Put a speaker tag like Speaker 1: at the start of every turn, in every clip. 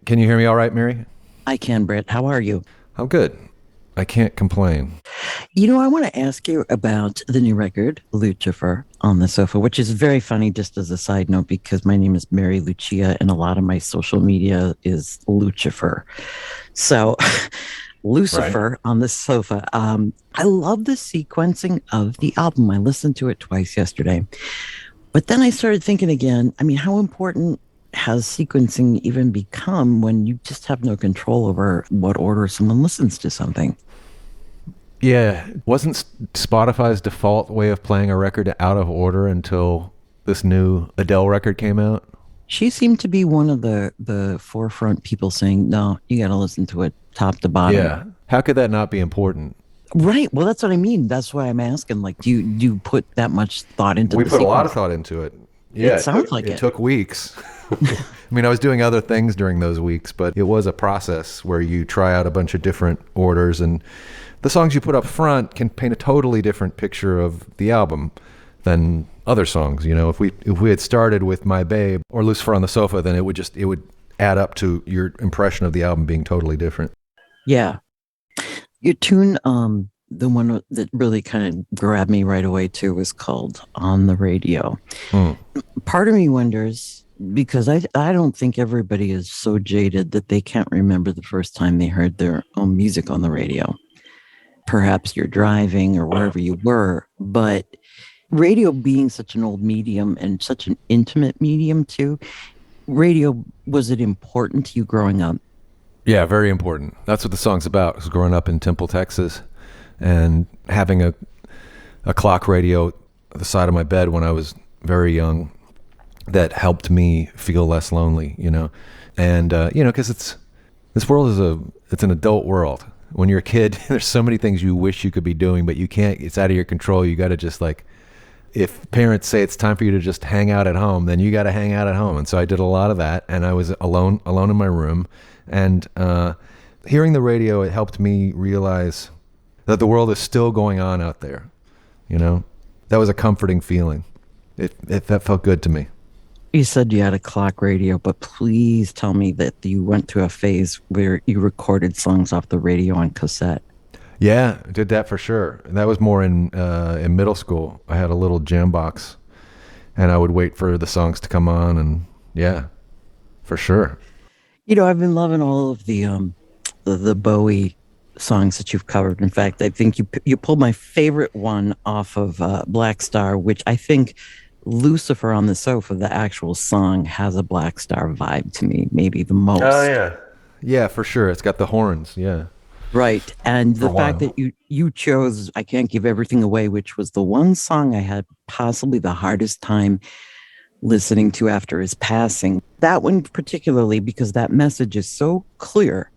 Speaker 1: Can you hear me all right, Mary?
Speaker 2: I can, Britt. How are you?
Speaker 1: I'm good. I can't complain.
Speaker 2: I want to ask you about the new record, Lucifer, on the sofa, which is very funny, just as a side note, because my name is Mary Lucia and a lot of my social media is Lucifer. So,
Speaker 1: Right.
Speaker 2: Lucifer on the sofa. I love the sequencing of the album. I listened to it twice yesterday. But then I started thinking again, I mean, how important has sequencing even become when you just have no control over what order someone listens to something?
Speaker 1: Yeah, wasn't Spotify's default way of playing a record out of order until this new Adele record came out?
Speaker 2: She seemed to be one of the forefront people saying, no, you got to listen to it top to bottom.
Speaker 1: Yeah. How could that not be important?
Speaker 2: Right. Well, that's what I mean. That's why I'm asking. Like, do you put that much thought into
Speaker 1: We
Speaker 2: the
Speaker 1: put a lot of
Speaker 2: sequence?
Speaker 1: thought into it. Yeah,
Speaker 2: It
Speaker 1: it
Speaker 2: sounds
Speaker 1: took
Speaker 2: like
Speaker 1: it
Speaker 2: it.
Speaker 1: took weeks. I mean, I was doing other things during those weeks, but it was a process where you try out a bunch of different orders, and the songs you put up front can paint a totally different picture of the album than other songs. You know, if we had started with My Babe or Lucifer on the Sofa, then it would add up to your impression of the album being totally different.
Speaker 2: Yeah. Your tune, the one that really kind of grabbed me right away too was called On the Radio.
Speaker 1: Hmm.
Speaker 2: Part of me wonders because I don't think everybody is so jaded that they can't remember the first time they heard their own music on the radio. Perhaps you're driving or wherever you were, but radio being such an old medium and such an intimate medium too, radio, was it important to you growing up?
Speaker 1: Yeah, very important. That's what the song's about. Was growing up in Temple, Texas, and having a clock radio at the side of my bed when I was very young that helped me feel less lonely, and because this world it's an adult world. When you're a kid, there's so many things you wish you could be doing, but you can't. It's out of your control. You got to just like, if parents say it's time for you to just hang out at home, then you got to hang out at home. And so I did a lot of that, and I was alone in my room, and hearing the radio, it helped me realize that the world is still going on out there. That was a comforting feeling. That felt good to me.
Speaker 2: You said you had a clock radio, but please tell me that you went through a phase where you recorded songs off the radio on cassette.
Speaker 1: Yeah, I did that for sure. That was more in middle school. I had a little jam box, and I would wait for the songs to come on, and yeah, for sure.
Speaker 2: I've been loving all of the Bowie songs that you've covered. In fact, I think you pulled my favorite one off of Black Star, which I think Lucifer on the Sofa, the actual song, has a Black Star vibe to me, maybe the
Speaker 1: Oh
Speaker 2: most.
Speaker 1: yeah. Yeah, for sure. It's got the horns. Yeah,
Speaker 2: Right. And
Speaker 1: for
Speaker 2: the fact
Speaker 1: one.
Speaker 2: that you chose I Can't Give Everything Away, which was the one song I had possibly the hardest time listening to after his passing. That one particularly because that message is so clear.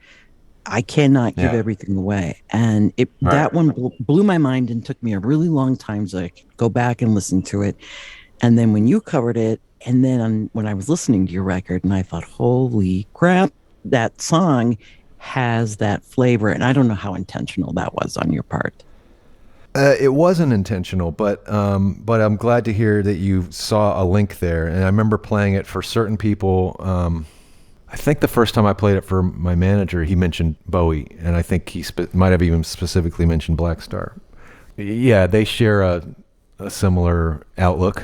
Speaker 2: I cannot give
Speaker 1: Yeah.
Speaker 2: everything away. And
Speaker 1: Right.
Speaker 2: that one blew my mind and took me a really long time to go back and listen to it. And then when you covered it, and then when I was listening to your record, and I thought, holy crap, that song has that flavor. And I don't know how intentional that was on your part.
Speaker 1: It wasn't intentional, but I'm glad to hear that you saw a link there. And I remember playing it for certain people. I think the first time I played it for my manager, he mentioned Bowie, and I think he might have even specifically mentioned Black Star. Yeah, they share a similar outlook.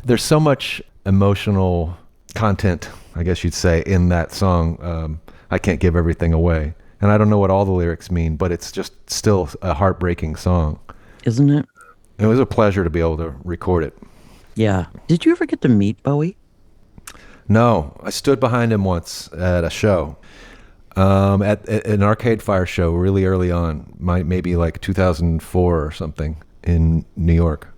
Speaker 1: There's so much emotional content, I guess you'd say, in that song. I can't give everything away. And I don't know what all the lyrics mean, but it's just still a heartbreaking song.
Speaker 2: Isn't it?
Speaker 1: It was a pleasure to be able to record it.
Speaker 2: Yeah. Did you ever get to meet Bowie?
Speaker 1: No, I stood behind him once at a show, at an Arcade Fire show really early on, maybe like 2004 or something in New York.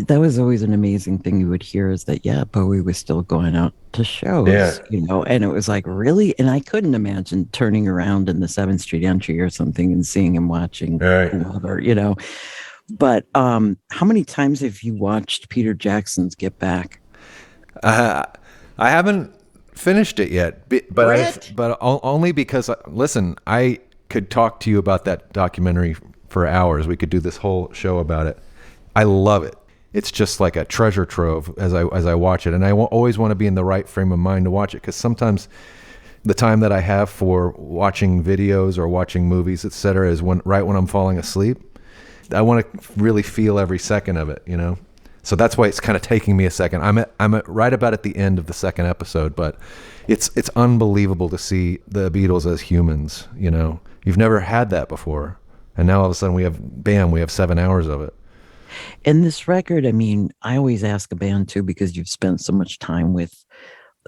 Speaker 2: That was always an amazing thing you would hear is that, yeah, Bowie was still going out to
Speaker 1: Yeah.
Speaker 2: shows, and it was like, really? And I couldn't imagine turning around in the 7th Street entry or something and seeing him watching
Speaker 1: All right.
Speaker 2: whoever. But how many times have you watched Peter Jackson's Get Back?
Speaker 1: Uh, I haven't finished it yet,
Speaker 2: Brett?
Speaker 1: only because listen, I could talk to you about that documentary for hours. We could do this whole show about it. I love it. It's just like a treasure trove as I watch it, and I always want to be in the right frame of mind to watch it because sometimes the time that I have for watching videos or watching movies, etc., is right when I'm falling asleep. I want to really feel every second of it, you know. So that's why it's kind of taking me a second. I'm right about at the end of the second episode, but it's unbelievable to see the Beatles as humans. You know, you've never had that before, and now all of a sudden we have 7 hours of it.
Speaker 2: And this record, I mean, I always ask a band too, because you've spent so much time with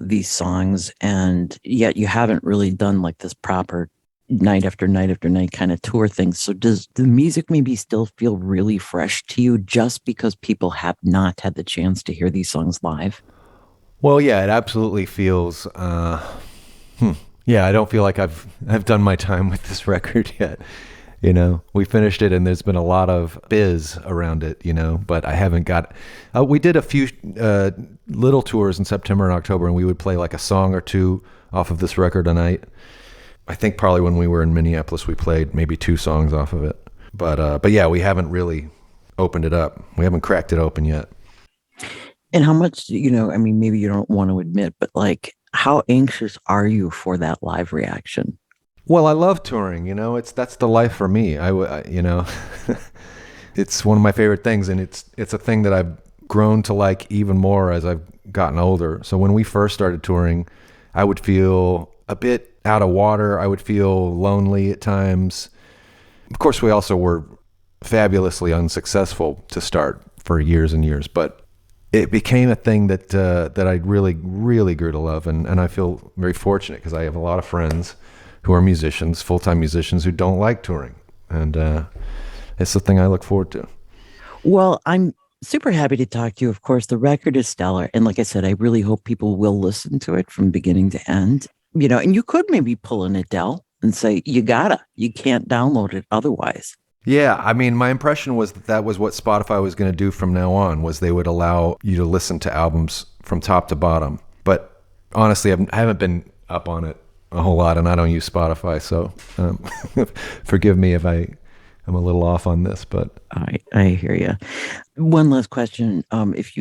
Speaker 2: these songs, and yet you haven't really done like this proper night after night after night kind of tour thing. So does the music maybe still feel really fresh to you just because people have not had the chance to hear these songs live?
Speaker 1: Well, yeah, it absolutely feels. Yeah, I don't feel like I've done my time with this record yet. You know, we finished it, and there's been a lot of biz around it. You know, but I haven't got. We did a few little tours in September and October, and we would play like a song or two off of this record a night. I think probably when we were in Minneapolis, we played maybe 2 songs off of it. But yeah, we haven't really opened it up. We haven't cracked it open yet.
Speaker 2: And how much, I mean, maybe you don't want to admit, but like, how anxious are you for that live reaction?
Speaker 1: Well, I love touring. You know, that's the life for me. You know, it's one of my favorite things, and it's a thing that I've grown to like even more as I've gotten older. So when we first started touring, I would feel a bit out of water. I would feel lonely at times. Of course, we also were fabulously unsuccessful to start for years and years, but it became a thing that I really, really grew to love, and I feel very fortunate because I have a lot of friends who are musicians, full-time musicians, who don't like touring, and it's the thing I look forward to.
Speaker 2: Well, I'm super happy to talk to you. Of course, the record is stellar, and like I said, I really hope people will listen to it from beginning to end. And you could maybe pull an Adele and say, you can't download it otherwise.
Speaker 1: Yeah, I mean, my impression was that was what Spotify was going to do from now on, was they would allow you to listen to albums from top to bottom. But honestly, I haven't been up on it a whole lot, and I don't use Spotify, so forgive me if I'm a little off on this. But
Speaker 2: I hear you. One last question: if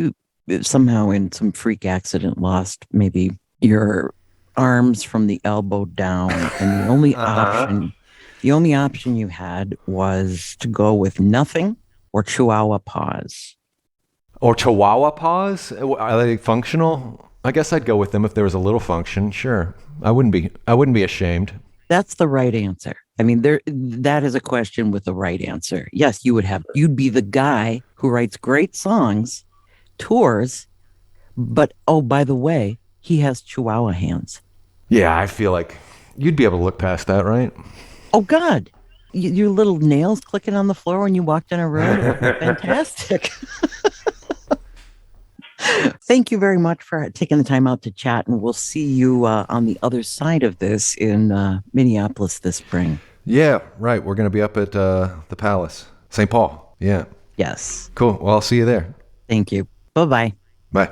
Speaker 2: somehow in some freak accident lost maybe your arms from the elbow down, and the only option you had was to go with nothing or Chihuahua paws.
Speaker 1: Or Chihuahua paws? Are they functional? I guess I'd go with them if there was a little function. Sure, I wouldn't be ashamed.
Speaker 2: That's the right answer. I mean, that is a question with the right answer. Yes, you'd be the guy who writes great songs, tours, but oh, by the way, he has Chihuahua hands.
Speaker 1: Yeah, I feel like you'd be able to look past that, right?
Speaker 2: Oh God, your little nails clicking on the floor when you walked in a room. It would be fantastic. Thank you very much for taking the time out to chat, and we'll see you on the other side of this in Minneapolis this spring.
Speaker 1: Yeah, right. We're going to be up at the Palace, St. Paul. Yeah.
Speaker 2: Yes.
Speaker 1: Cool. Well, I'll see you there.
Speaker 2: Thank you. Bye-bye.
Speaker 1: Bye.